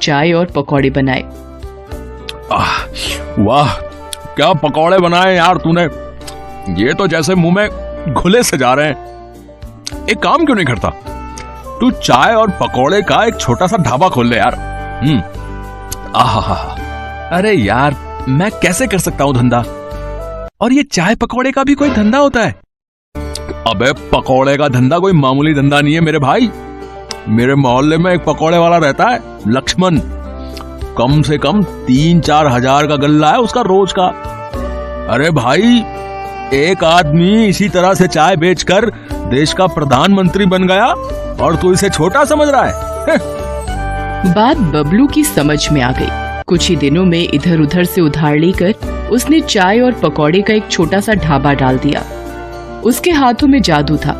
चाय और पकौड़े बनाए। वाह, क्या पकौड़े बनाए यार तूने, ये तो जैसे मुंह में घुले से जा रहे हैं। एक काम क्यों नहीं करता, तू चाय और पकौड़े का एक छोटा सा ढाबा खोल ले यार। आहा, अरे यार मैं कैसे कर सकता हूं धंधा, और ये चाय पकौड़े का भी कोई धंधा होता है? अबे पकौड़े का धंधा कोई मामूली धंधा नहीं है मेरे भाई। मेरे मोहल्ले में एक पकौड़े वाला रहता है, लक्ष्मण। कम से कम 3-4 हजार का गल्ला है उसका रोज का। अरे भाई, एक आदमी इसी तरह से चाय बेचकर देश का प्रधानमंत्री बन गया और तू इसे छोटा समझ रहा है? बात बबलू की समझ में आ गई। कुछ ही दिनों में इधर उधर से उधार लेकर उसने चाय और पकौड़े का एक छोटा सा ढाबा डाल दिया। उसके हाथों में जादू था।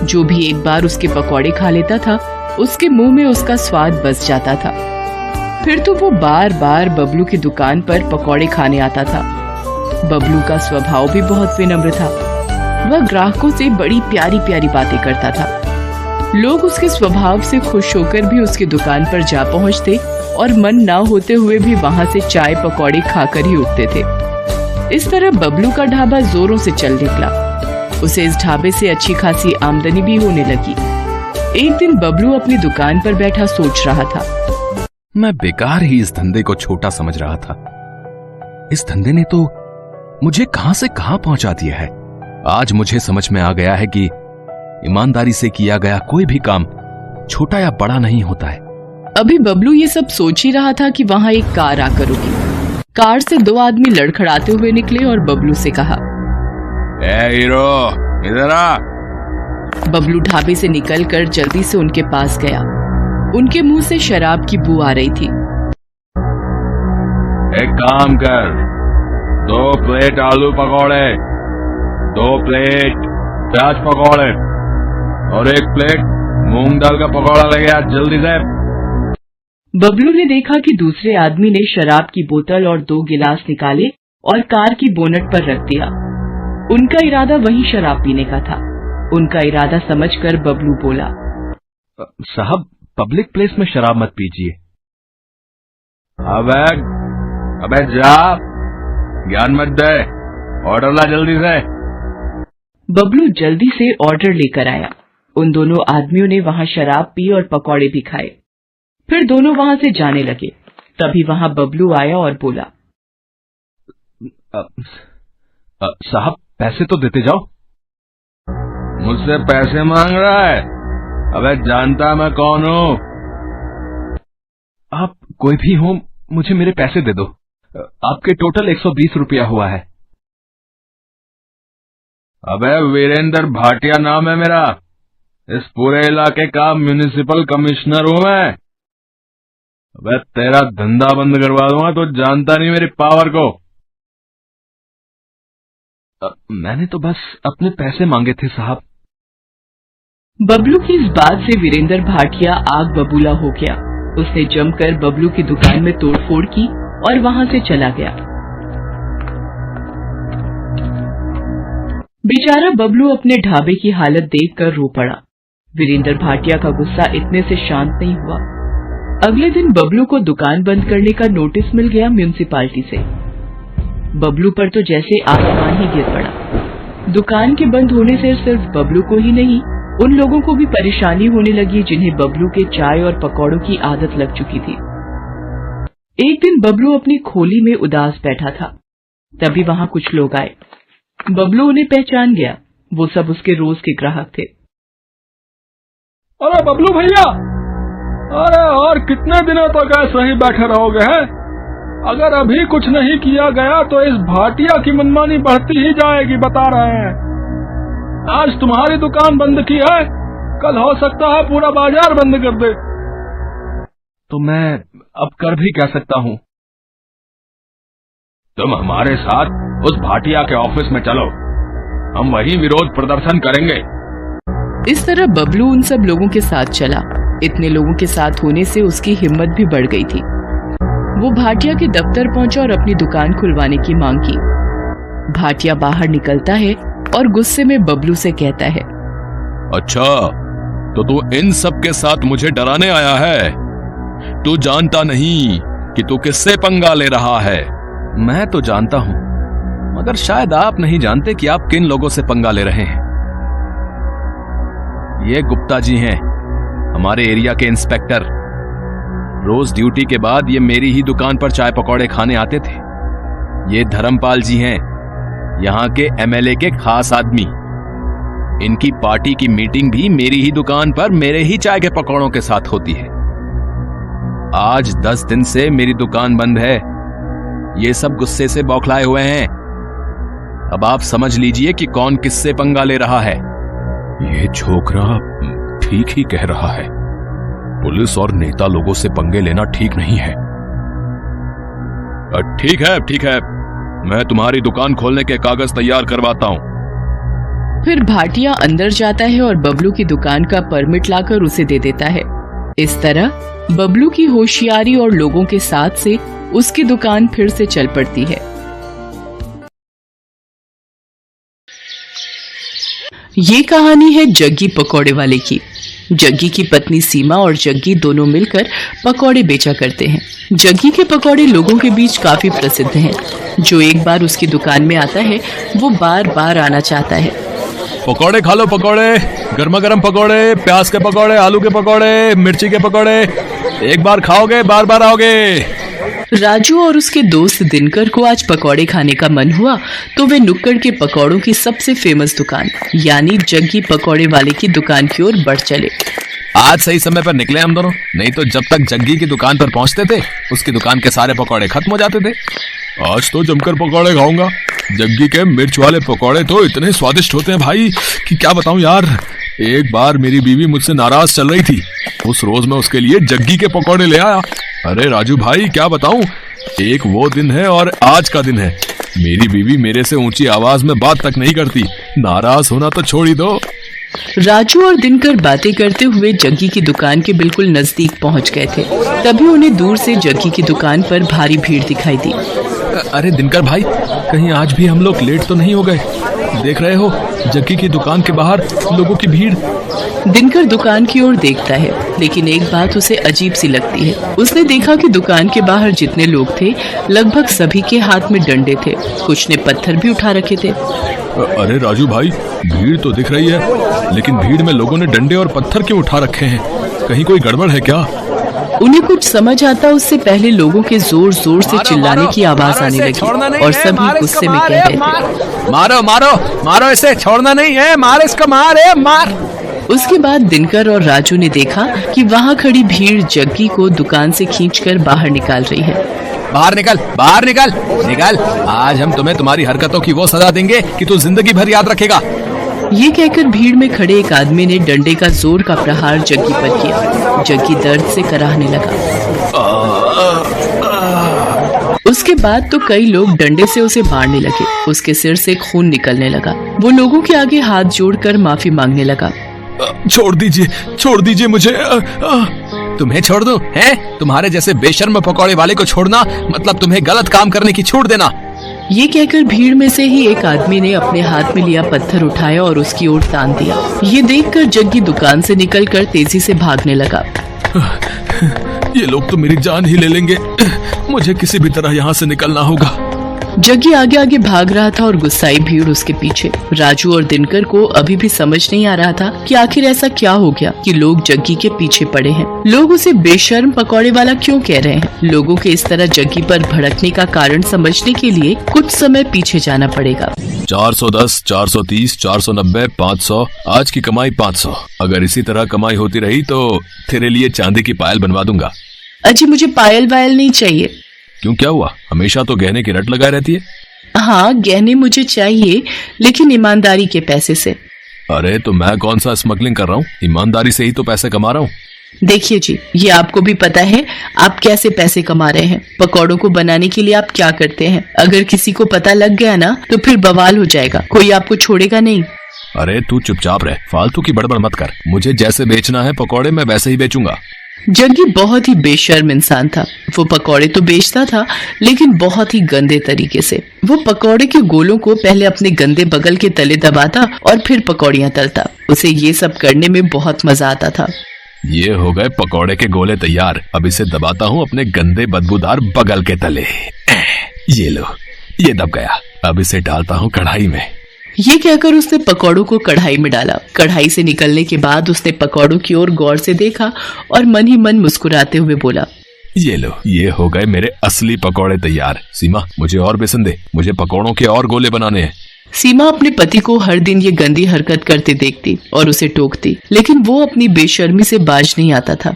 जो भी एक बार उसके पकौड़े खा लेता था, उसके मुंह में उसका स्वाद बस जाता था। फिर तो वो बार बार बबलू की दुकान पर पकौड़े खाने आता था। बबलू का स्वभाव भी बहुत विनम्र था। वह ग्राहकों से बड़ी प्यारी प्यारी बातें करता था। लोग उसके स्वभाव से खुश होकर भी उसकी दुकान पर जा पहुंचते और मन ना होते हुए भी वहां से चाय पकौड़े खाकर ही उठते थे। इस तरह बबलू का ढाबा जोरों से चल निकला। उसे इस ढाबे से अच्छी खासी आमदनी भी होने लगी। एक दिन बबलू अपनी दुकान पर बैठा सोच रहा था। मैं बेकार ही इस धंधे को छोटा समझ रहा था। इस धंधे ने तो मुझे कहां से कहां पहुंचा दिया है। आज मुझे समझ में आ गया है कि ईमानदारी से किया गया कोई भी काम छोटा या बड़ा नहीं होता है। अभी बबलू ये सब सोच ही रहा था कि वहां एक कार आकर रुकी। कार से 2 आदमी लड़खड़ाते हुए निकले और बबलू से कहा, ए हीरो, इधर आ। बबलू ढाबे से निकलकर जल्दी से उनके पास गया। उनके मुंह से शराब की बू आ रही थी। एक काम कर, 2 प्लेट आलू पकौड़े, 2 प्लेट प्याज पकौड़े और 1 प्लेट मूंग दाल का पकौड़ा लगे आज जल्दी से। बबलू ने देखा कि दूसरे आदमी ने शराब की बोतल और 2 गिलास निकाले और कार की बोनट पर रख दिया। उनका इरादा वही शराब पीने का था। उनका इरादा समझकर बबलू बोला, साहब, पब्लिक प्लेस में शराब मत पीजिए। अबे जा, ज्ञान मत दे, ऑर्डर ला जल्दी से। बबलू जल्दी से ऑर्डर लेकर आया। उन दोनों आदमियों ने वहां शराब पी और पकौड़े भी खाए। फिर दोनों वहां से जाने लगे। तभी वहां बबलू आया और बोला, साहब पैसे तो देते जाओ। मुझसे पैसे मांग रहा है? अबे जानता मैं कौन हूँ? आप कोई भी हो, मुझे मेरे पैसे दे दो। आपके टोटल 120 रुपया हुआ है। अबे वीरेंद्र भाटिया नाम है मेरा। इस पूरे इलाके का म्युनिसिपल कमिश्नर हूं मैं। अबे तेरा धंधा बंद करवा दूंगा, तो जानता नहीं मेरी पावर को। मैंने तो बस अपने पैसे मांगे थे साहब। बबलू की इस बात से वीरेंद्र भाटिया आग बबूला हो गया। उसने जमकर बबलू की दुकान में तोड़फोड़ की और वहां से चला गया। बेचारा बबलू अपने ढाबे की हालत देखकर रो पड़ा। वीरेंद्र भाटिया का गुस्सा इतने से शांत नहीं हुआ। अगले दिन बबलू को दुकान बंद करने का नोटिस मिल गया म्युनिसिपालिटी से। बबलू पर तो जैसे आसमान ही गिर पड़ा। दुकान के बंद होने से सिर्फ बबलू को ही नहीं, उन लोगों को भी परेशानी होने लगी जिन्हें बबलू के चाय और पकौड़ों की आदत लग चुकी थी। एक दिन बबलू अपनी खोली में उदास बैठा था। तभी वहां कुछ लोग आए। बबलू उन्हें पहचान गया। वो सब उसके रोज के ग्राहक थे। अरे बबलू भैया, अरे और कितने दिनों तक ऐसे ही बैठे रहोगे हैं? अगर अभी कुछ नहीं किया गया तो इस भाटिया की मनमानी बढ़ती ही जाएगी, बता रहे हैं। आज तुम्हारी दुकान बंद की है, कल हो सकता है पूरा बाजार बंद कर दे। तो मैं अब कर भी क्या सकता हूँ? तुम हमारे साथ उस भाटिया के ऑफिस में चलो, हम वहीं विरोध प्रदर्शन करेंगे। इस तरह बबलू उन सब लोगों के साथ चला। इतने लोगों के साथ होने से उसकी हिम्मत भी बढ़ गई थी। वो भाटिया के दफ्तर पहुंचा और अपनी दुकान खुलवाने की मांग की। भाटिया बाहर निकलता है और गुस्से में बबलू से कहता है, अच्छा, तो तू इन सब के साथ मुझे डराने आया है? तू जानता नहीं कि तू किससे पंगा ले रहा है। मैं तो जानता हूं, मगर शायद आप नहीं जानते कि आप किन लोगों से पंगा ले रहे हैं। ये गुप्ता जी हैं, हमारे एरिया के इंस्पेक्टर। रोज ड्यूटी के बाद ये मेरी ही दुकान पर चाय पकौड़े खाने आते थे। ये धर्मपाल जी हैं, यहां के एमएलए के खास आदमी। इनकी पार्टी की मीटिंग भी मेरी ही दुकान पर मेरे ही चाय के पकौड़ों के साथ होती है। आज 10 दिन से मेरी दुकान बंद है। ये सब गुस्से से बौखलाए हुए हैं। अब आप समझ लीजिए कि कौन किससे पंगा ले रहा है। ये छोकरा ठीक ही कह रहा है। पुलिस और नेता लोगों से पंगे लेना ठीक नहीं है। ठीक है, मैं तुम्हारी दुकान खोलने के कागज तैयार करवाता हूं। फिर भाटिया अंदर जाता है और बबलू की दुकान का परमिट लाकर उसे दे देता है। इस तरह बबलू की होशियारी और लोगों के साथ से उसकी दुकान फिर से चल पड़ती है। ये कहानी है जग्गी पकौड़े वाले की। जग्गी की पत्नी सीमा और जग्गी दोनों मिलकर पकौड़े बेचा करते हैं। जग्गी के पकौड़े लोगों के बीच काफी प्रसिद्ध हैं। जो एक बार उसकी दुकान में आता है वो बार बार आना चाहता है। पकौड़े खा लो, पकौड़े, गर्मा गर्म पकौड़े, प्याज के पकौड़े, आलू के पकौड़े, मिर्ची के पकौड़े। एक बार खाओगे बार बार आओगे। राजू और उसके दोस्त दिनकर को आज पकौड़े खाने का मन हुआ तो वे नुक्कड़ के पकौड़ों की सबसे फेमस दुकान यानी जग्गी पकौड़े वाले की दुकान की ओर बढ़ चले। आज सही समय पर निकले हम दोनों, नहीं तो जब तक जग्गी की दुकान पर पहुंचते थे उसकी दुकान के सारे पकौड़े खत्म हो जाते थे। आज तो जमकर पकौड़े खाऊंगा। जग्गी के मिर्च वाले पकौड़े तो इतने स्वादिष्ट होते हैं भाई कि क्या बताऊं यार। एक बार मेरी बीवी मुझसे नाराज चल रही थी, उस रोज मैं उसके लिए जग्गी के पकौड़े ले आया। अरे राजू भाई क्या बताऊं, एक वो दिन है और आज का दिन है। मेरी बीवी मेरे से ऊंची आवाज में बात तक नहीं करती। नाराज होना तो छोड़ ही दो। राजू और दिनकर बातें करते हुए जग्गी की दुकान के बिल्कुल नजदीक पहुंच गए थे। तभी उन्हें दूर से जग्गी की दुकान पर भारी भीड़ दिखाई दी। अरे दिनकर भाई, कहीं आज भी हम लोग लेट तो नहीं हो गए? देख रहे हो जग्गी की दुकान के बाहर लोगों की भीड़। दिनकर दुकान की ओर देखता है, लेकिन एक बात उसे अजीब सी लगती है। उसने देखा कि दुकान के बाहर जितने लोग थे लगभग सभी के हाथ में डंडे थे, कुछ ने पत्थर भी उठा रखे थे। अरे राजू भाई, भीड़ तो दिख रही है, लेकिन भीड़ में लोगों ने डंडे और पत्थर क्यों उठा रखे हैं? कहीं कोई गड़बड़ है क्या? उन्हें कुछ समझ आता उससे पहले लोगों के जोर जोर से चिल्लाने की आवाज आने लगी और सभी गुस्से में कह रहे थे, मारो मारो मारो इसे, छोड़ना नहीं है, मार इसको, मार। उसके बाद दिनकर और राजू ने देखा कि वहाँ खड़ी भीड़ जग्गी को दुकान से खींचकर बाहर निकाल रही है। बाहर निकल। आज हम तुम्हें तुम्हारी हरकतों की वो सजा देंगे कि तू जिंदगी भर याद रखेगा। ये कहकर भीड़ में खड़े एक आदमी ने डंडे का जोर का प्रहार जग्गी पर किया। जग्गी दर्द से कराहने लगा। उसके बाद तो कई लोग डंडे से उसे मारने लगे। उसके सिर से खून निकलने लगा। वो लोगों के आगे हाथ जोड़कर माफी मांगने लगा। छोड़ दीजिए मुझे। तुम्हें छोड़ दूं? हैं? तुम्हारे जैसे बेशर्म पकौड़े वाले को छोड़ना मतलब तुम्हें गलत काम करने की छूट देना। ये कहकर भीड़ में से ही एक आदमी ने अपने हाथ में लिया पत्थर उठाया और उसकी ओर तान दिया। ये देखकर जग्गी दुकान से निकलकर तेजी से भागने लगा। ये लोग तो मेरी जान ही ले लेंगे। मुझे किसी भी तरह यहाँ से निकलना होगा। जग्गी आगे आगे भाग रहा था और गुस्साई भीड़ उसके पीछे। राजू और दिनकर को अभी भी समझ नहीं आ रहा था कि आखिर ऐसा क्या हो गया कि लोग जग्गी के पीछे पड़े हैं। लोग उसे बेशर्म पकौड़े वाला क्यों कह रहे हैं? लोगों के इस तरह जग्गी पर भड़कने का कारण समझने के लिए कुछ समय पीछे जाना पड़ेगा। 410, 430, 490, 500। आज की कमाई 500। अगर इसी तरह कमाई होती रही तो तेरे लिए चांदी की पायल बनवा दूंगा। अजी मुझे पायल वायल नहीं चाहिए। क्यों, क्या हुआ? हमेशा तो गहने की रट लगाए रहती है। हाँ गहने मुझे चाहिए, लेकिन ईमानदारी के पैसे से। अरे तो मैं कौन सा स्मगलिंग कर रहा हूँ? ईमानदारी से ही तो पैसे कमा रहा हूँ। देखिए जी, ये आपको भी पता है आप कैसे पैसे कमा रहे हैं। पकौड़ों को बनाने के लिए आप क्या करते हैं? अगर किसी को पता लग गया ना तो फिर बवाल हो जाएगा, कोई आपको छोड़ेगा नहीं। अरे तू चुपचाप रह, फालतू की बड़बड़ मत कर। मुझे जैसे बेचना है पकौड़े मैं वैसे ही बेचूंगा। जग्गी बहुत ही बेशर्म इंसान था। वो पकौड़े तो बेचता था लेकिन बहुत ही गंदे तरीके से। वो पकौड़े के गोलों को पहले अपने गंदे बगल के तले दबाता और फिर पकौड़ियां तलता। उसे ये सब करने में बहुत मजा आता था। ये हो गए पकौड़े के गोले तैयार। अब इसे दबाता हूँ अपने गंदे बदबूदार बगल के तले। ये लो, ये दब गया। अब इसे डालता हूँ कढ़ाई में। ये कहकर उसने पकौड़ों को कढ़ाई में डाला। कढ़ाई से निकलने के बाद उसने पकौड़ों की ओर गौर से देखा और मन ही मन मुस्कुराते हुए बोला, ये लो, ये हो गए मेरे असली पकौड़े तैयार। सीमा, मुझे और बेसन दे, मुझे पकौड़ों के और गोले बनाने हैं। सीमा अपने पति को हर दिन ये गंदी हरकत करते देखती और उसे टोकती, लेकिन वो अपनी बेशर्मी से बाज नहीं आता था।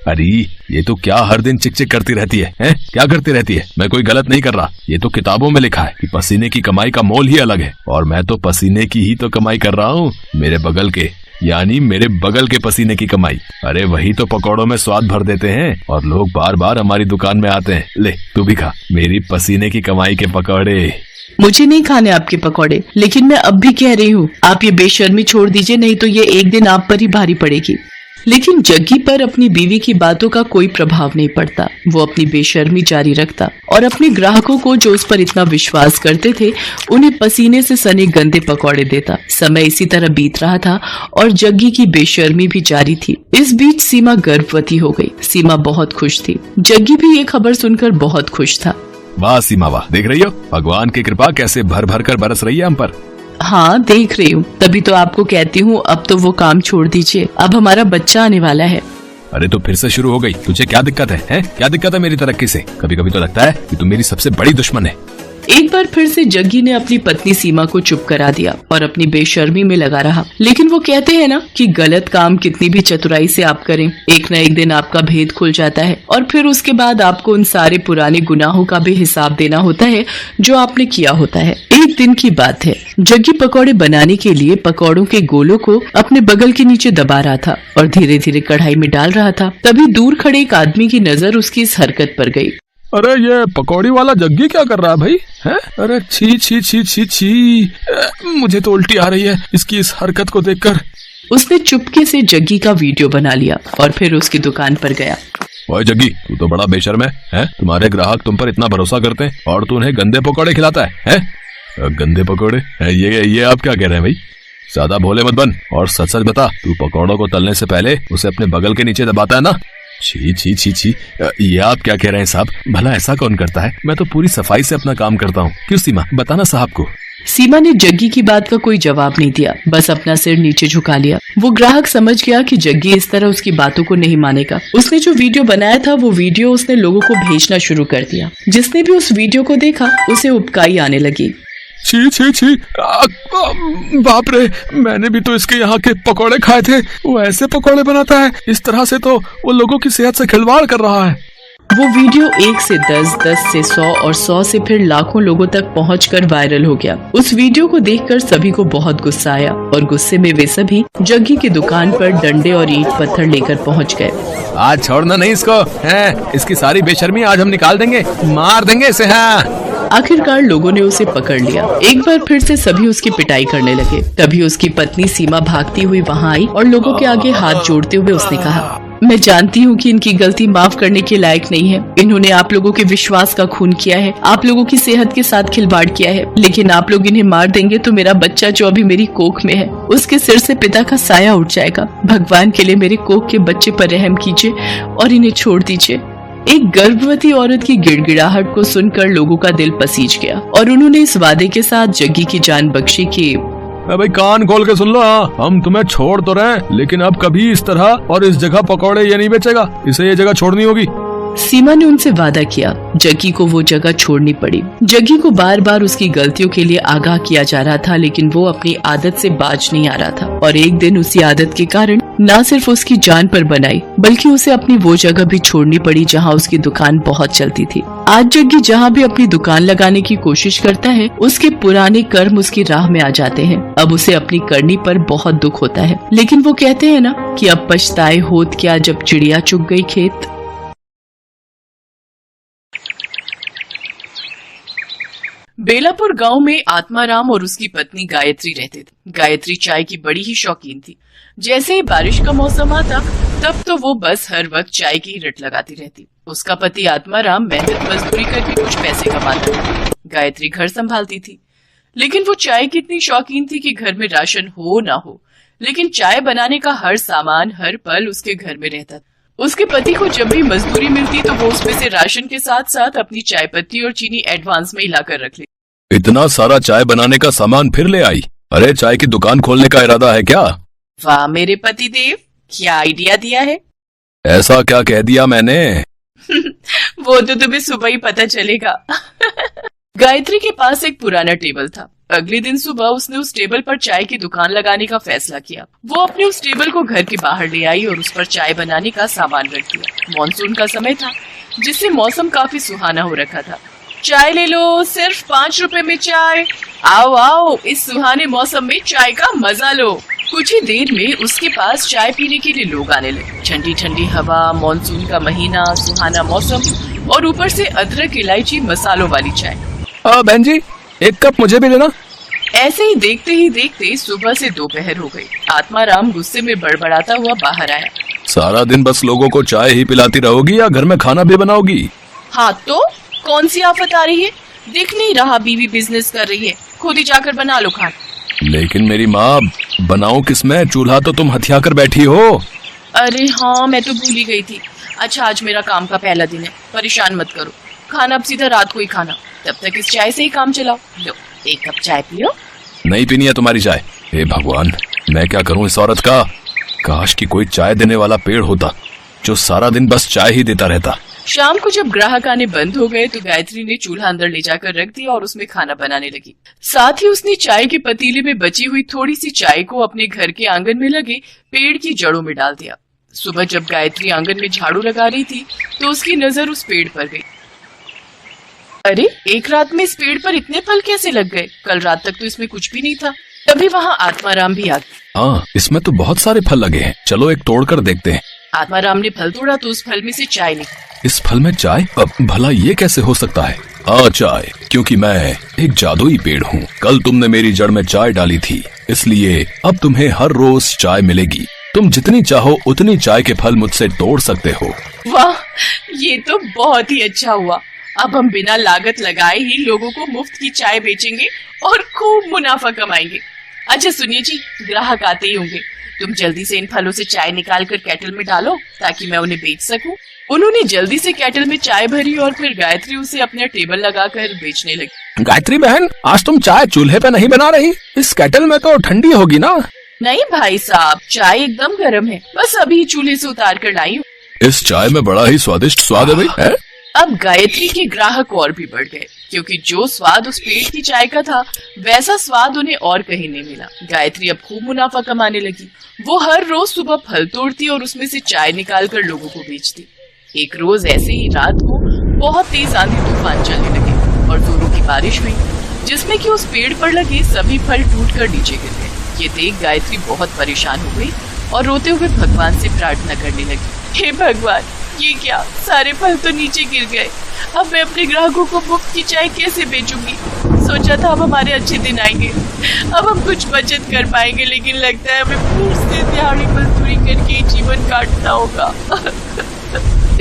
अरे ये तो क्या हर दिन चिक चिक करती रहती है, हैं? क्या करती रहती है? मैं कोई गलत नहीं कर रहा। ये तो किताबों में लिखा है कि पसीने की कमाई का मोल ही अलग है, और मैं तो पसीने की ही तो कमाई कर रहा हूँ। मेरे बगल के, यानी मेरे बगल के पसीने की कमाई। अरे वही तो पकौड़ों में स्वाद भर देते हैं और लोग बार बार हमारी दुकान में आते हैं। ले तू भी खा मेरी पसीने की कमाई के पकौड़े। मुझे नहीं खाने आपके पकौड़े, लेकिन मैं अब भी कह रही हूँ, आप ये बेशर्मी छोड़ दीजिए, नहीं तो ये एक दिन आप पर ही भारी पड़ेगी। लेकिन जग्गी पर अपनी बीवी की बातों का कोई प्रभाव नहीं पड़ता। वो अपनी बेशर्मी जारी रखता और अपने ग्राहकों को, जो उस पर इतना विश्वास करते थे, उन्हें पसीने से सने गंदे पकौड़े देता। समय इसी तरह बीत रहा था और जग्गी की बेशर्मी भी जारी थी। इस बीच सीमा गर्भवती हो गई। सीमा बहुत खुश थी। जग्गी भी ये खबर सुनकर बहुत खुश था। वाह सीमा वाह, देख रही हो भगवान की कृपा कैसे भर भर कर बरस रही है हम पर। हाँ देख रही हूँ, तभी तो आपको कहती हूँ अब तो वो काम छोड़ दीजिए, अब हमारा बच्चा आने वाला है। अरे तो फिर से शुरू हो गई। तुझे क्या दिक्कत है? क्या दिक्कत है मेरी तरक्की से? कभी कभी तो लगता है कि तुम मेरी सबसे बड़ी दुश्मन है। एक बार फिर से जग्गी ने अपनी पत्नी सीमा को चुप करा दिया और अपनी बेशर्मी में लगा रहा। लेकिन वो कहते हैं ना कि गलत काम कितनी भी चतुराई से आप करें, एक न एक दिन आपका भेद खुल जाता है और फिर उसके बाद आपको उन सारे पुराने गुनाहों का भी हिसाब देना होता है जो आपने किया होता है। एक दिन की बात है, जग्गी पकौड़े बनाने के लिए पकौड़ों के गोलों को अपने बगल के नीचे दबा रहा था और धीरे धीरे कढ़ाई में डाल रहा था। तभी दूर खड़े एक आदमी की नजर उसकी इस हरकत पर गई। अरे ये पकौड़ी वाला जग्गी क्या कर रहा है भाई? हैं? अरे छी छी छी छी छी, मुझे तो उल्टी आ रही है इसकी इस हरकत को देखकर। उसने चुपके से जग्गी का वीडियो बना लिया और फिर उसकी दुकान पर गया। ओए जग्गी, तू तो बड़ा बेशर्म है? तुम्हारे ग्राहक तुम पर इतना भरोसा करते हैं और तू उन्हें गंदे पकौड़े खिलाता है? गंदे पकौड़े? ये आप क्या कह रहे हैं भाई? ज्यादा भोले मत बन और सच सच बता, तू पकौड़ों को तलने से पहले उसे अपने बगल के नीचे दबाता है ना? छी छी छी छी, ये आप क्या कह रहे हैं साहब? भला ऐसा कौन करता है? मैं तो पूरी सफाई से अपना काम करता हूँ। क्यों सीमा, बताना साहब को। सीमा ने जग्गी की बात का कोई जवाब नहीं दिया, बस अपना सिर नीचे झुका लिया। वो ग्राहक समझ गया कि जग्गी इस तरह उसकी बातों को नहीं मानेगा। उसने जो वीडियो बनाया था वो वीडियो उसने लोगों को भेजना शुरू कर दिया। जिसने भी उस वीडियो को देखा उसे उबकाई आने लगी। छी छी छी, बाप रे, मैंने भी तो इसके यहाँ के पकौड़े खाए थे। वो ऐसे पकौड़े बनाता है? इस तरह से तो वो लोगों की सेहत से खिलवाड़ कर रहा है। वो वीडियो 1 से 10, 10 से 100 और 100 से फिर लाखों लोगों तक पहुंचकर वायरल हो गया। उस वीडियो को देखकर सभी को बहुत गुस्सा आया और गुस्से में वे सभी जग्गी की दुकान पर डंडे और ईंट पत्थर लेकर पहुंच गए। आज छोड़ना नहीं इसको, हैं? इसकी सारी बेशर्मी आज हम निकाल देंगे, मार देंगे इसे। हाँ आखिरकार लोगों ने उसे पकड़ लिया। एक बार फिर से सभी उसकी पिटाई करने लगे। तभी उसकी पत्नी सीमा भागती हुई वहाँ आई और लोगों के आगे हाथ जोड़ते हुए उसने कहा, मैं जानती हूँ कि इनकी गलती माफ करने के लायक नहीं है। इन्होंने आप लोगों के विश्वास का खून किया है, आप लोगों की सेहत के साथ खिलवाड़ किया है, लेकिन आप लोग इन्हें मार देंगे तो मेरा बच्चा जो अभी मेरी कोख में है उसके सिर से पिता का साया उठ जाएगा। भगवान के लिए मेरे कोख के बच्चे पर रहम कीजिए और इन्हें छोड़ दीजिए। एक गर्भवती औरत की गिड़गिड़ाहट को सुनकर लोगों का दिल पसीज गया और उन्होंने इस वादे के साथ जग्गी की जान बख्शी कि भाई कान खोल के सुन लो, हम तुम्हें छोड़ तो रहे, लेकिन अब कभी इस तरह और इस जगह पकौड़े ये नहीं बेचेगा। इसे ये जगह छोड़नी होगी। सीमा ने उनसे वादा किया। जग्गी को वो जगह छोड़नी पड़ी। जग्गी को बार बार उसकी गलतियों के लिए आगाह किया जा रहा था, लेकिन वो अपनी आदत से बाज नहीं आ रहा था और एक दिन उसी आदत के कारण न सिर्फ उसकी जान पर बनाई बल्कि उसे अपनी वो जगह भी छोड़नी पड़ी जहाँ उसकी दुकान बहुत चलती थी। आज जग्गी जहाँ भी अपनी दुकान लगाने की कोशिश करता है उसके पुराने कर्म उसकी राह में आ जाते हैं। अब उसे अपनी करनी पर बहुत दुख होता है, लेकिन वो कहते हैं ना कि अब पछताए होत क्या जब चिड़िया चुग गई खेत। बेलापुर गांव में आत्माराम और उसकी पत्नी गायत्री रहते थे। गायत्री चाय की बड़ी ही शौकीन थी। जैसे ही बारिश का मौसम आता तब तो वो बस हर वक्त चाय की ही रट लगाती रहती। उसका पति आत्माराम मेहनत मजदूरी करके कुछ पैसे कमाता था। गायत्री घर संभालती थी, लेकिन वो चाय की इतनी शौकीन थी कि घर में राशन हो ना हो लेकिन चाय बनाने का हर सामान हर पल उसके घर में रहता था। उसके पति को जब भी मजदूरी मिलती तो वो उसमें से राशन के साथ साथ अपनी चाय पत्ती और चीनी एडवांस में हिलाकर रख लेती। इतना सारा चाय बनाने का सामान फिर ले आई? अरे चाय की दुकान खोलने का इरादा है क्या? वाह मेरे पति देव, क्या आइडिया दिया है। ऐसा क्या कह दिया मैंने? वो तो तुम्हें सुबह ही पता चलेगा। गायत्री के पास एक पुराना टेबल था। अगले दिन सुबह उसने उस टेबल पर चाय की दुकान लगाने का फैसला किया। वो अपने उस टेबल को घर के बाहर ले आई और उस पर चाय बनाने का सामान रख दिया। मॉनसून का समय था, जिससे मौसम काफी सुहाना हो रखा था। चाय ले लो, सिर्फ 5 रुपए में चाय। आओ आओ, इस सुहाने मौसम में चाय का मजा लो। कुछ ही देर में उसके पास चाय पीने के लिए लोग आने लगे। ठंडी ठंडी हवा, मॉनसून का महीना, सुहाना मौसम और ऊपर से अदरक, इलायची, मसालों वाली चाय। बहन जी, एक कप मुझे भी देना। ऐसे ही देखते सुबह से दोपहर हो गई। आत्माराम गुस्से में बड़बड़ाता हुआ बाहर आया। सारा दिन बस लोगों को चाय ही पिलाती रहोगी या घर में खाना भी बनाओगी? हाँ तो कौन सी आफत आ रही है? दिख नहीं रहा बीवी बिजनेस कर रही है, खुद ही जाकर बना लो खाना। लेकिन मेरी माँ, बनाऊं किसमें? चूल्हा तो तुम हथिया कर बैठी हो। अरे हाँ, मैं तो भूल ही गई थी। अच्छा, आज मेरा काम का पहला दिन है, परेशान मत करो। खाना अब सीधा रात को ही खाना, तब तक इस चाय से ही काम चलाओ। लो, एक कप चाय पियो। नहीं पीनी है तुम्हारी चाय। हे भगवान, मैं क्या करूं इस औरत का। काश कि कोई चाय देने वाला पेड़ होता जो सारा दिन बस चाय ही देता रहता। शाम को जब ग्राहक आने बंद हो गए तो गायत्री ने चूल्हा अंदर ले जाकर रख दिया और उसमें खाना बनाने लगी। साथ ही उसने चाय के पतीले में बची हुई थोड़ी सी चाय को अपने घर के आंगन में लगे पेड़ की जड़ों में डाल दिया। सुबह जब गायत्री आंगन में झाड़ू लगा रही थी तो उसकी नजर उस पेड़ पर गई। अरे, एक रात में इस पेड़ पर इतने फल कैसे लग गए? कल रात तक तो इसमें कुछ भी नहीं था। तभी वहाँ आत्माराम भी आ गया। हाँ, इसमें तो बहुत सारे फल लगे हैं, चलो एक तोड़ कर देखते हैं। आत्माराम ने फल तोड़ा तो उस फल में से चाय निकली। इस फल में चाय? अब भला ये कैसे हो सकता है? हाँ, चाय, क्योंकि मैं एक जादुई पेड़ हूँ। कल तुमने मेरी जड़ में चाय डाली थी, इसलिए अब तुम्हें हर रोज चाय मिलेगी। तुम जितनी चाहो उतनी चाय के फल मुझसे तोड़ सकते हो। वाह, ये तो बहुत ही अच्छा हुआ। अब हम बिना लागत लगाए ही लोगों को मुफ्त की चाय बेचेंगे और खूब मुनाफा कमाएंगे। अच्छा सुनिए जी, ग्राहक आते ही होंगे, तुम जल्दी से इन फलों से चाय निकाल कर केटल में डालो ताकि मैं उन्हें बेच सकूं। उन्होंने जल्दी से केटल में चाय भरी और फिर गायत्री उसे अपने टेबल लगाकर बेचने लगी। गायत्री बहन, आज तुम चाय चूल्हे पे नहीं बना रही? इस केटल में तो ठंडी होगी ना? नहीं भाई साहब, चाय एकदम गर्म है, बस अभी चूल्हे से उतार कर लाई हूँ। इस चाय में बड़ा ही स्वादिष्ट स्वाद है भाई, है? अब गायत्री के ग्राहक और भी बढ़ गए, क्योंकि जो स्वाद उस पेड़ की चाय का था वैसा स्वाद उन्हें और कहीं नहीं मिला। गायत्री अब खूब मुनाफा कमाने लगी। वो हर रोज सुबह फल तोड़ती और उसमें से चाय निकालकर लोगों को बेचती। एक रोज ऐसे ही रात को बहुत तेज आंधी तूफान चलने लगे और जोरों की बारिश हुई, जिसमें कि उस पेड़ पर लगे सभी फल टूटकर नीचे गिर गए। ये देख गायत्री बहुत परेशान हो गई और रोते हुए भगवान से प्रार्थना करने लगी। हे भगवान, ये क्या, सारे फल तो नीचे गिर गए। अब मैं अपने ग्राहकों को मुफ्त की चाय कैसे बेचूंगी? सोचा था अब हमारे अच्छे दिन आएंगे, अब हम कुछ बचत कर पाएंगे, लेकिन लगता है हमें फिर से दिहाड़ी मजदूरी करके जीवन काटना होगा।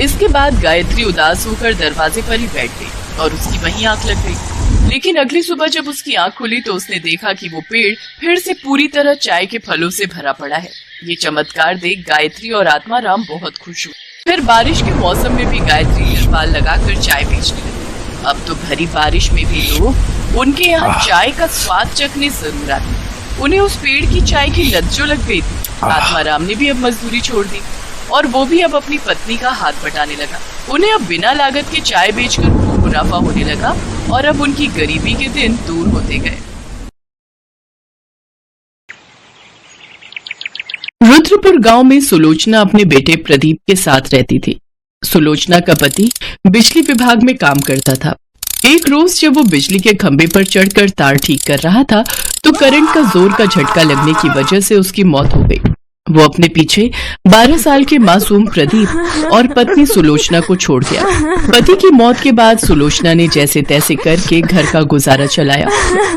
इसके बाद गायत्री उदास होकर दरवाजे पर ही बैठ गई और उसकी वहीं आंख लग गई। लेकिन अगली सुबह जब उसकी आंख खुली तो उसने देखा कि वो पेड़ फिर से पूरी तरह चाय के फलों से भरा पड़ा है। ये चमत्कार देख गायत्री और आत्माराम बहुत खुश हुए। फिर बारिश के मौसम में भी गायत्री तिरपाल लगाकर चाय बेचने लगी। अब तो भरी बारिश में भी लोग उनके यहाँ चाय का स्वाद चखने जरूर आते। उन्हें उस पेड़ की चाय की लत जो लग गई थी। आत्माराम ने भी अब मजदूरी छोड़ दी और वो भी अब अपनी पत्नी का हाथ बटाने लगा। उन्हें अब बिना लागत के चाय बेचकर खूब मुनाफा होने लगा और अब उनकी गरीबी के दिन दूर होते गए। रुद्रपुर गांव में सुलोचना अपने बेटे प्रदीप के साथ रहती थी। सुलोचना का पति बिजली विभाग में काम करता था। एक रोज जब वो बिजली के खंभे पर चढ़कर तार ठीक कर रहा था तो करंट का जोर का झटका लगने की वजह से उसकी मौत हो गई। वो अपने पीछे 12 साल के मासूम प्रदीप और पत्नी सुलोचना को छोड़ गया। पति की मौत के बाद सुलोचना ने जैसे तैसे करके घर का गुजारा चलाया।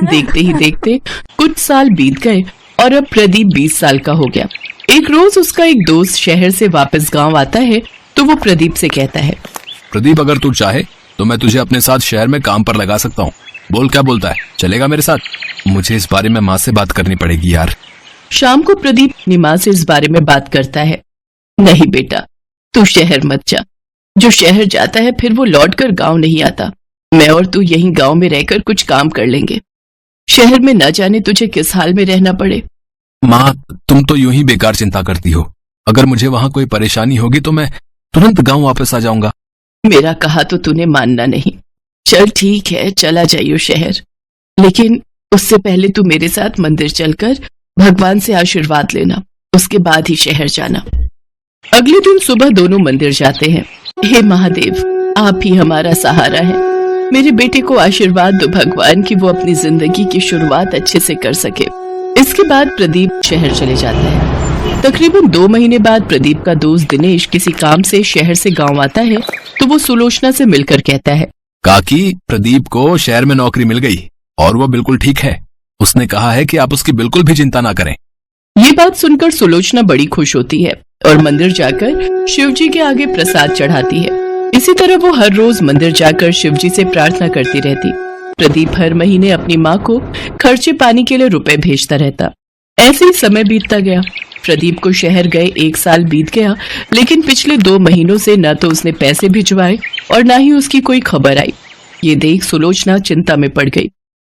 देखते ही देखते कुछ साल बीत गए और अब प्रदीप 20 साल का हो गया। एक रोज उसका एक दोस्त शहर से वापस गांव आता है तो वो प्रदीप से कहता है, प्रदीप, अगर तू चाहे तो मैं तुझे अपने साथ शहर में काम पर लगा सकता हूँ। बोल, क्या बोलता है? चलेगा मेरे साथ? मुझे इस बारे में माँ से बात करनी पड़ेगी यार। शाम को प्रदीप अपनी माँ से इस बारे में बात करता है। नहीं बेटा, तू शहर मत जा। जो शहर जाता है फिर वो लौटकर गांव नहीं आता। मैं और तू यहीं गांव में रहकर कुछ काम कर लेंगे। शहर में न जाने तुझे किस हाल में रहना पड़े। माँ, तुम तो यूं ही बेकार चिंता करती हो। अगर मुझे वहां कोई परेशानी होगी तो मैं तुरंत गांव वापस आ जाऊंगा। मेरा कहा तो तूने मानना नहीं। चल ठीक है, चला जाइयो शहर, लेकिन उससे पहले तू मेरे साथ मंदिर चलकर भगवान से आशीर्वाद लेना, उसके बाद ही शहर जाना। अगले दिन सुबह दोनों मंदिर जाते हैं। हे महादेव, आप ही हमारा सहारा है। मेरे बेटे को आशीर्वाद दो भगवान कि वो अपनी जिंदगी की शुरुआत अच्छे से कर सके। इसके बाद प्रदीप शहर चले जाता है। तकरीबन 2 महीने बाद प्रदीप का दोस्त दिनेश किसी काम से शहर से गांव आता है तो वो सुलोचना से मिलकर कहता है, काकी, प्रदीप को शहर में नौकरी मिल गई और वो बिल्कुल ठीक है। उसने कहा है कि आप उसकी बिल्कुल भी चिंता ना करें। ये बात सुनकर सुलोचना बड़ी खुश होती है और मंदिर जाकर शिवजी के आगे प्रसाद चढ़ाती है। इसी तरह वो हर रोज मंदिर जाकर शिवजी से प्रार्थना करती रहती। प्रदीप हर महीने अपनी माँ को खर्चे पानी के लिए रुपए भेजता रहता। ऐसे ही समय बीतता गया। प्रदीप को शहर गए 1 साल बीत गया, लेकिन पिछले 2 महीनों से न तो उसने पैसे भिजवाए और न ही उसकी कोई खबर आई। ये देख सुलोचना चिंता में पड़ गई।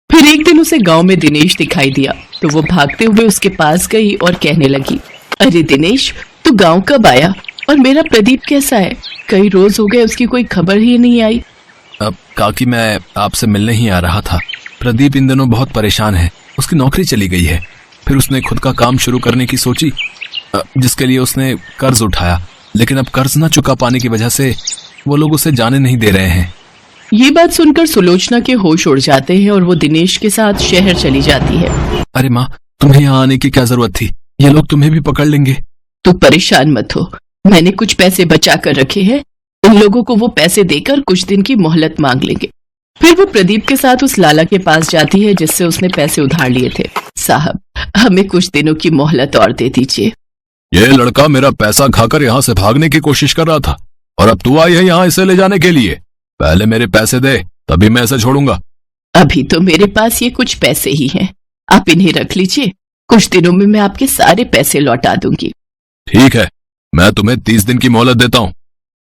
फिर एक दिन उसे गांव में दिनेश दिखाई दिया तो वो भागते हुए उसके पास गई और कहने लगी, अरे दिनेश, तू गांव कब आया और मेरा प्रदीप कैसा है? कई रोज हो गए उसकी कोई खबर ही नहीं आई। अब काकी, मैं आपसे मिलने ही आ रहा था। प्रदीप इन दिनों बहुत परेशान है। उसकी नौकरी चली गई है। फिर उसने खुद का काम शुरू करने की सोची, जिसके लिए उसने कर्ज उठाया, लेकिन अब कर्ज न चुका पाने की वजह से वो लोग उसे जाने नहीं दे रहे हैं। ये बात सुनकर सुलोचना के होश उड़ जाते हैं और वो दिनेश के साथ शहर चली जाती है। अरे माँ, तुम्हें यहाँ आने की क्या जरूरत थी? ये लोग तुम्हें भी पकड़ लेंगे। तू परेशान मत हो, मैंने कुछ पैसे बचा कर रखे हैं। उन लोगों को वो पैसे देकर कुछ दिन की मोहलत मांग लेंगे। फिर वो प्रदीप के साथ उस लाला के पास जाती है जिससे उसने पैसे उधार लिए थे। साहब, हमें कुछ दिनों की मोहलत और दे दीजिए। ये लड़का मेरा पैसा खाकर यहाँ से भागने की कोशिश कर रहा था और अब तू आई है यहाँ इसे ले जाने के लिए। पहले मेरे पैसे दे, तभी मैं इसे छोड़ूंगा। अभी तो मेरे पास ये कुछ पैसे ही हैं, आप इन्हें रख लीजिए। कुछ दिनों में मैं आपके सारे पैसे लौटा दूंगी। ठीक है, मैं तुम्हें 30 दिन की मोहलत देता हूँ।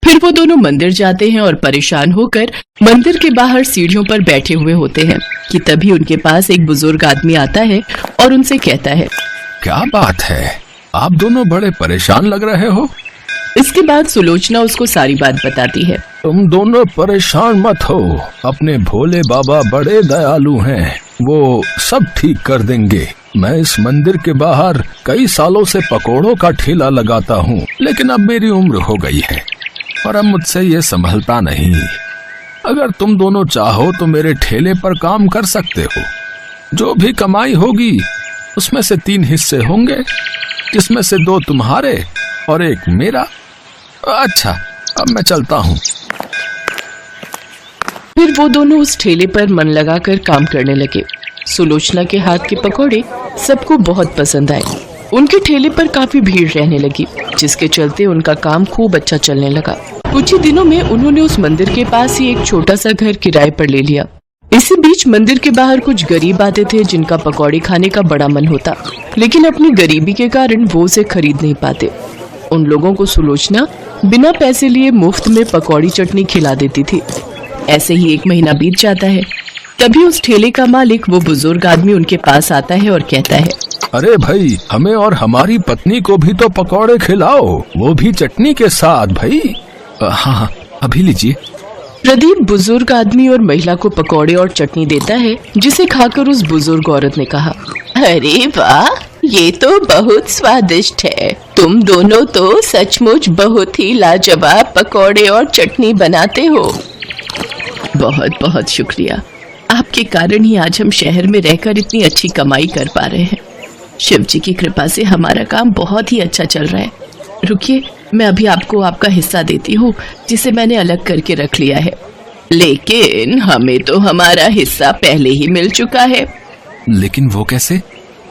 फिर वो दोनों मंदिर जाते हैं और परेशान होकर मंदिर के बाहर सीढ़ियों पर बैठे हुए होते हैं कि तभी उनके पास एक बुजुर्ग आदमी आता है और उनसे कहता है, क्या बात है, आप दोनों बड़े परेशान लग रहे हो। इसके बाद सुलोचना उसको सारी बात बताती है। तुम दोनों परेशान मत हो, अपने भोले बाबा बड़े दयालु हैं, वो सब ठीक कर देंगे। मैं इस मंदिर के बाहर कई सालों से पकोड़ों का ठेला लगाता हूँ, लेकिन अब मेरी उम्र हो गई है और अब मुझसे ये संभलता नहीं। अगर तुम दोनों चाहो तो मेरे ठेले पर काम कर सकते हो। जो भी कमाई होगी उसमें से 3 हिस्से होंगे, जिसमें से 2 तुम्हारे और 1 मेरा। अच्छा, अब मैं चलता हूँ। फिर वो दोनों उस ठेले पर मन लगाकर काम करने लगे। सुलोचना के हाथ के पकौड़े सबको बहुत पसंद आए। उनके ठेले पर काफी भीड़ रहने लगी, जिसके चलते उनका काम खूब अच्छा चलने लगा। कुछ ही दिनों में उन्होंने उस मंदिर के पास ही एक छोटा सा घर किराए पर ले लिया। इसी बीच मंदिर के बाहर कुछ गरीब आते थे जिनका पकौड़े खाने का बड़ा मन होता, लेकिन अपनी गरीबी के कारण वो उसे खरीद नहीं पाते। उन लोगों को सुलोचना बिना पैसे लिए मुफ्त में पकौड़ी चटनी खिला देती थी। ऐसे ही 1 महीना बीत जाता है। तभी उस ठेले का मालिक, वो बुजुर्ग आदमी, उनके पास आता है और कहता है, अरे भाई, हमें और हमारी पत्नी को भी तो पकौड़े खिलाओ, वो भी चटनी के साथ भाई। हाँ, अभी लीजिए। प्रदीप बुजुर्ग आदमी और महिला को पकौड़े और चटनी देता है, जिसे खाकर उस बुजुर्ग औरत ने कहा, अरे वाह, ये तो बहुत स्वादिष्ट है। तुम दोनों तो सचमुच बहुत ही लाजवाब पकौड़े और चटनी बनाते हो। बहुत बहुत शुक्रिया, आपके कारण ही आज हम शहर में रहकर इतनी अच्छी कमाई कर पा रहे हैं। शिव जी की कृपा से हमारा काम बहुत ही अच्छा चल रहा है। रुकिए, मैं अभी आपको आपका हिस्सा देती हूँ, जिसे मैंने अलग करके रख लिया है। लेकिन हमें तो हमारा हिस्सा पहले ही मिल चुका है। लेकिन वो कैसे?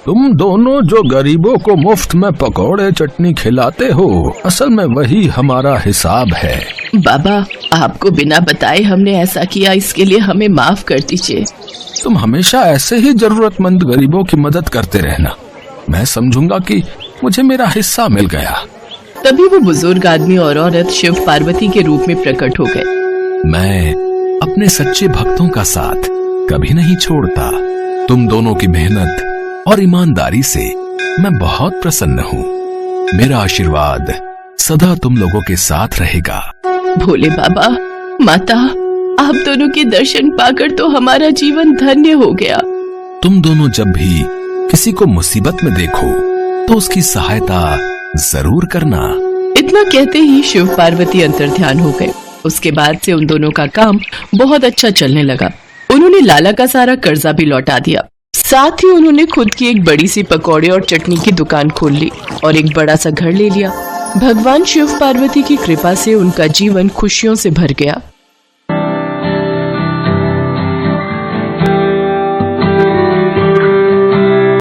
तुम दोनों जो गरीबों को मुफ्त में पकौड़े चटनी खिलाते हो, असल में वही हमारा हिसाब है। बाबा, आपको बिना बताए हमने ऐसा किया, इसके लिए हमें माफ कर दीजिए। तुम हमेशा ऐसे ही जरूरतमंद गरीबों की मदद करते रहना। मैं समझूंगा कि मुझे मेरा हिस्सा मिल गया। तभी वो बुजुर्ग आदमी और औरत शिव पार्वती के रूप में प्रकट हो गए। मैं अपने सच्चे भक्तों का साथ कभी नहीं छोड़ता। तुम दोनों की मेहनत और ईमानदारी से मैं बहुत प्रसन्न हूँ। मेरा आशीर्वाद सदा तुम लोगों के साथ रहेगा। भोले बाबा, माता, आप दोनों के दर्शन पाकर तो हमारा जीवन धन्य हो गया। तुम दोनों जब भी किसी को मुसीबत में देखो तो उसकी सहायता जरूर करना। इतना कहते ही शिव पार्वती अंतर्ध्यान हो गए। उसके बाद से उन दोनों का काम बहुत अच्छा चलने लगा। उन्होंने लाला का सारा कर्जा भी लौटा दिया। साथ ही उन्होंने खुद की एक बड़ी सी पकौड़े और चटनी की दुकान खोल ली और एक बड़ा सा घर ले लिया। भगवान शिव पार्वती की कृपा से उनका जीवन खुशियों से भर गया।